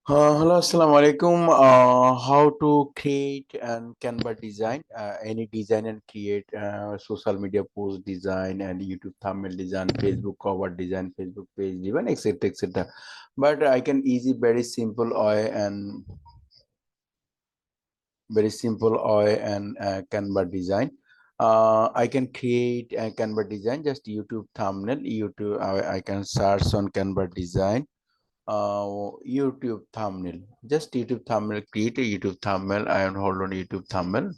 Hello, assalamu alaikum. How to create and Canva design, any design and create social media post design and YouTube thumbnail design, Facebook cover design, Facebook page design, etc. etc. But I can easy very simple OI and Canva design. I can create a Canva design, just YouTube thumbnail, YouTube. I can search on Canva design, YouTube thumbnail, just YouTube thumbnail, create a YouTube thumbnail and hold on YouTube thumbnail.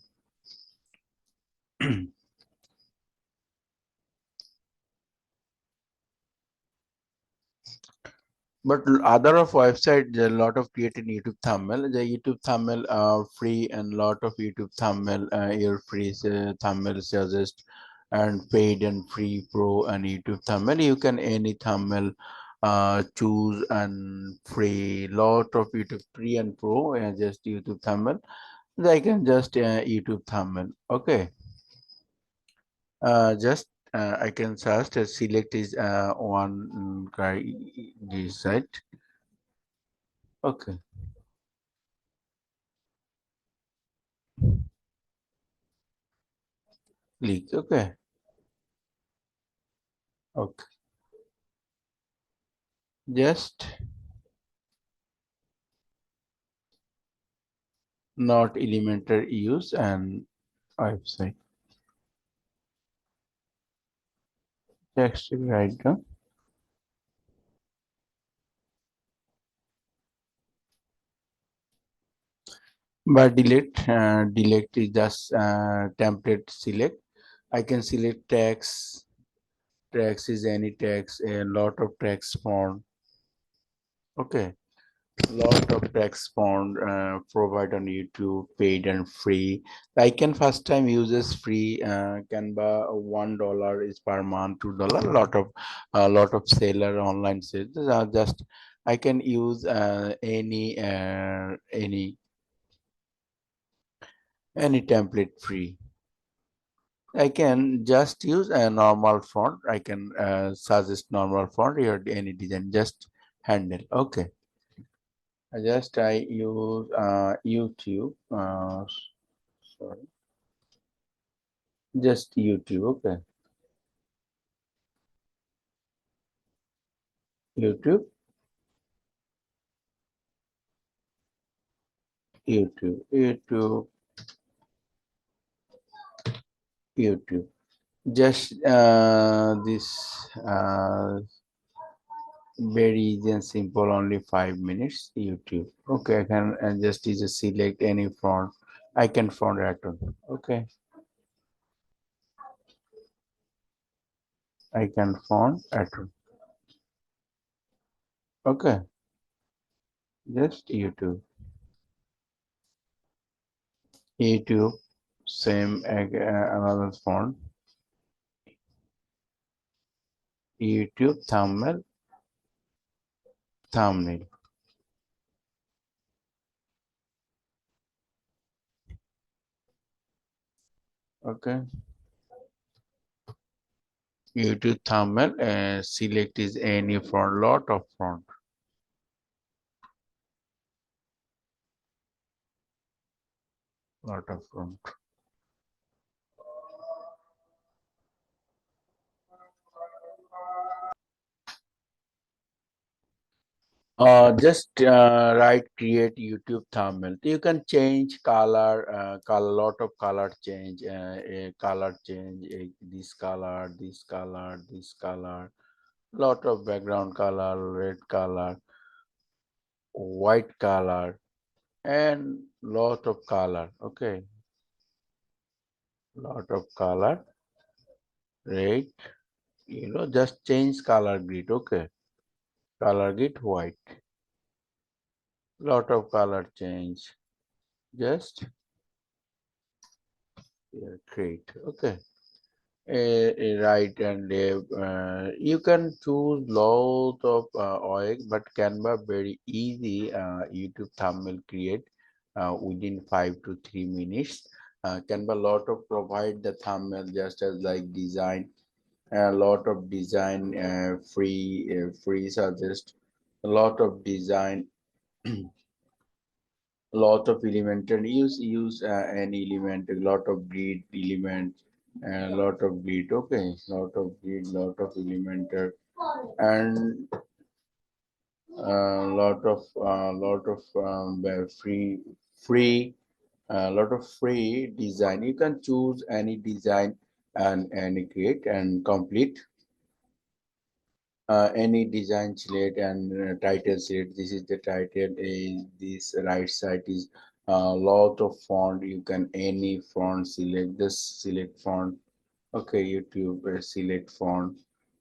But other of website, there are a lot of created YouTube thumbnail. The YouTube thumbnail are free and lot of YouTube thumbnail, your free thumbnail suggest and paid and free pro and YouTube thumbnail. You can any thumbnail choose and free lot of YouTube free and pro and just YouTube thumbnail. I can just YouTube thumbnail. Okay. Just I can just select is one guy this site. Okay, click. Okay, okay. Just not elementary use and website. Text right down. But delete is just template select. I can select text. Text is any text. A lot of text font. Okay. Lot of text font provide on YouTube, paid and free. I can first time uses free. Canva $1 is per month, $2. Lot of seller online sales. These are just I can use any template free. I can just use a normal font. I can suggest normal font or any design. Just handle. Okay. I use YouTube. Sorry, just YouTube. Okay, YouTube, YouTube, YouTube. Just this very easy and simple. Only 5 minutes. YouTube. Okay, I can just is select any font. I can font at all. Okay, I can font at all. Okay, just YouTube. YouTube. Same another font. YouTube thumbnail. Thumbnail. Okay. YouTube thumbnail and select is any font, lot of font, lot of font. Just write create YouTube thumbnail. You can change color, lot of color change, color change, this color, this color, lot of background color, red color, white color, and lot of color. Okay, lot of color, red. Just change color grid. Okay, color grid white. Lot of color change. Just create. Okay. Right and you can choose lot of OX, but Canva very easy. YouTube thumbnail create within 5 to 3 minutes. Canva lot of provide the thumbnail just as like design. A lot of design free suggest a lot of design lot of elemental use any element, a lot of grid element, a lot of grid. Okay, lot of grid, lot of elemental, and lot of free lot of free design. You can choose any design and create and complete any design select and title select. This is the title. This right side is a lot of font. You can any font select. Just select font. Okay, YouTube select font.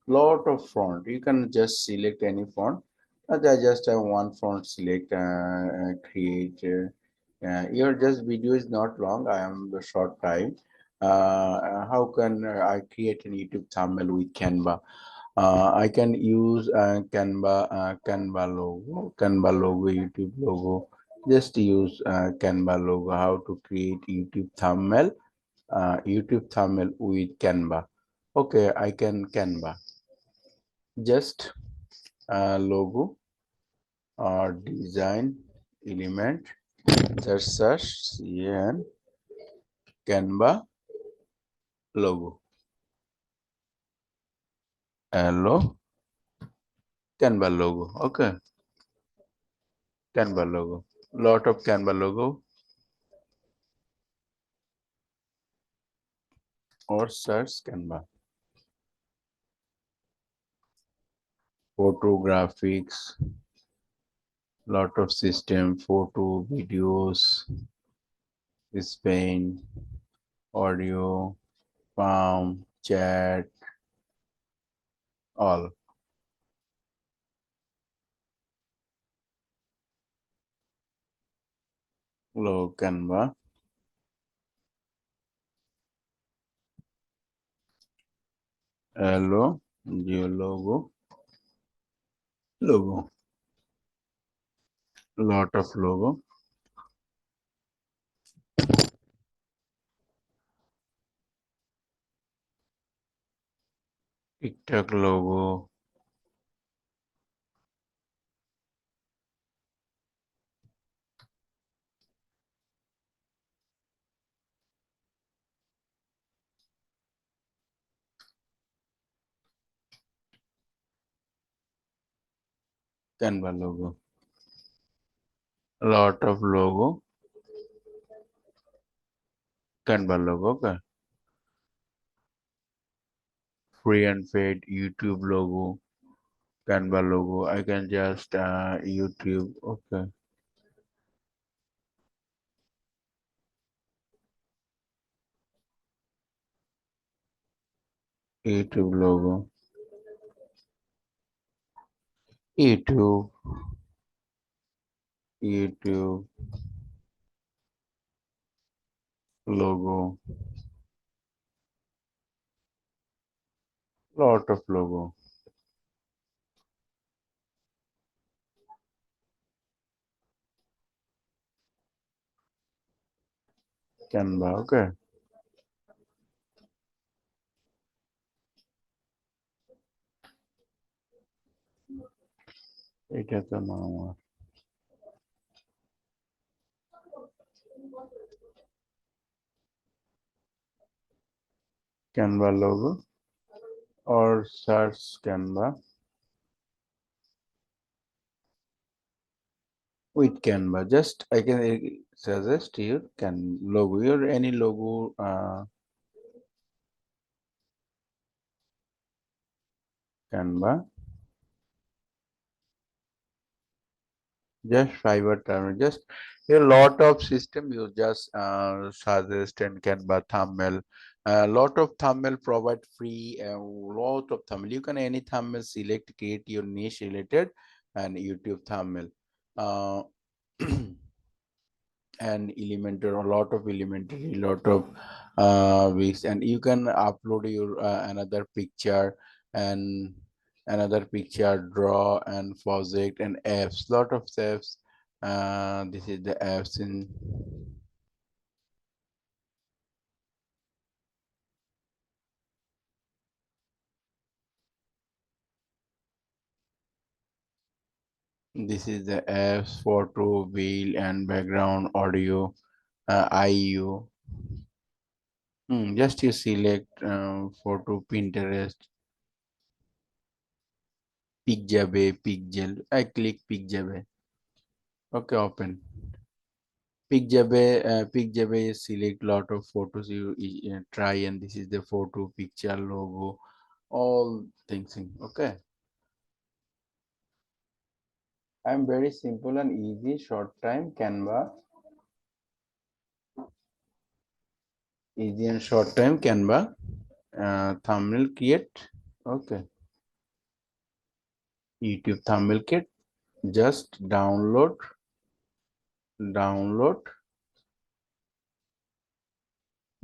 Lot of font. You can just select any font. I just have one font select. Create. Your just video is not long. I am the short time. How can I create an YouTube thumbnail with Canva? I can use Canva logo, YouTube logo. Just use Canva logo. How to create YouTube thumbnail with Canva. Okay, I can Canva. Just logo or design element. Just search and Canva logo. Hello, Canva logo. Okay, Canva logo. Lot of Canva logo or search Canva. Photo graphics, lot of system, photo, videos, Spain, audio, palm, chat, all. Logo Canva. Hello, geo logo, lot of logo. TikTok logo, Canva logo, lot of logo, Canva logo. Okay. Free and paid YouTube logo, Canva logo. I can just YouTube. Okay. YouTube logo, YouTube, YouTube logo, lot of logo, Canva. Okay. এটা তো না আমার Canva logo or search Canva with Canva. Just I can suggest you can logo your any logo Canva. Just Fiverr term. Just a lot of system you just suggest and Canva thumbnail. A lot of thumbnail provide free. A lot of thumbnail. You can any thumbnail select, create your niche related, and YouTube thumbnail. Uh, and elementary, a lot of elementary, lot of weeks, and you can upload your another picture and another picture, draw and project and apps, lot of apps. This is the apps in This is the apps, photo, wheel, and background audio, IU. Just you select photo, Pinterest, Pixabay, Pixel. I click Pixabay. Okay, open. Pixabay select lot of photos you try, and this is the photo, picture, logo, all things. Okay, I'm very simple and easy, short time, Canva, easy and short time, Canva, thumbnail create. Okay, YouTube thumbnail kit. Just download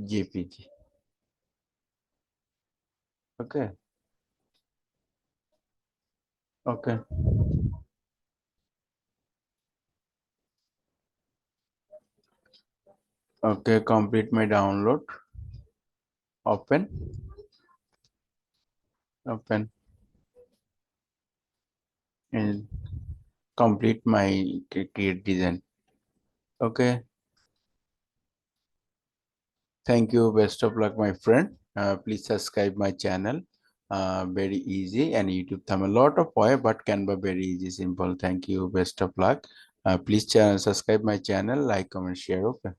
JPG. Okay, okay, okay. Complete my download. Open, open, and complete my create design. Okay, thank you. Best of luck, my friend. Please subscribe my channel. Very easy, and YouTube thumb a lot of power, but Canva very easy, simple. Thank you. Best of luck. Please subscribe my channel, like, comment, share. Okay.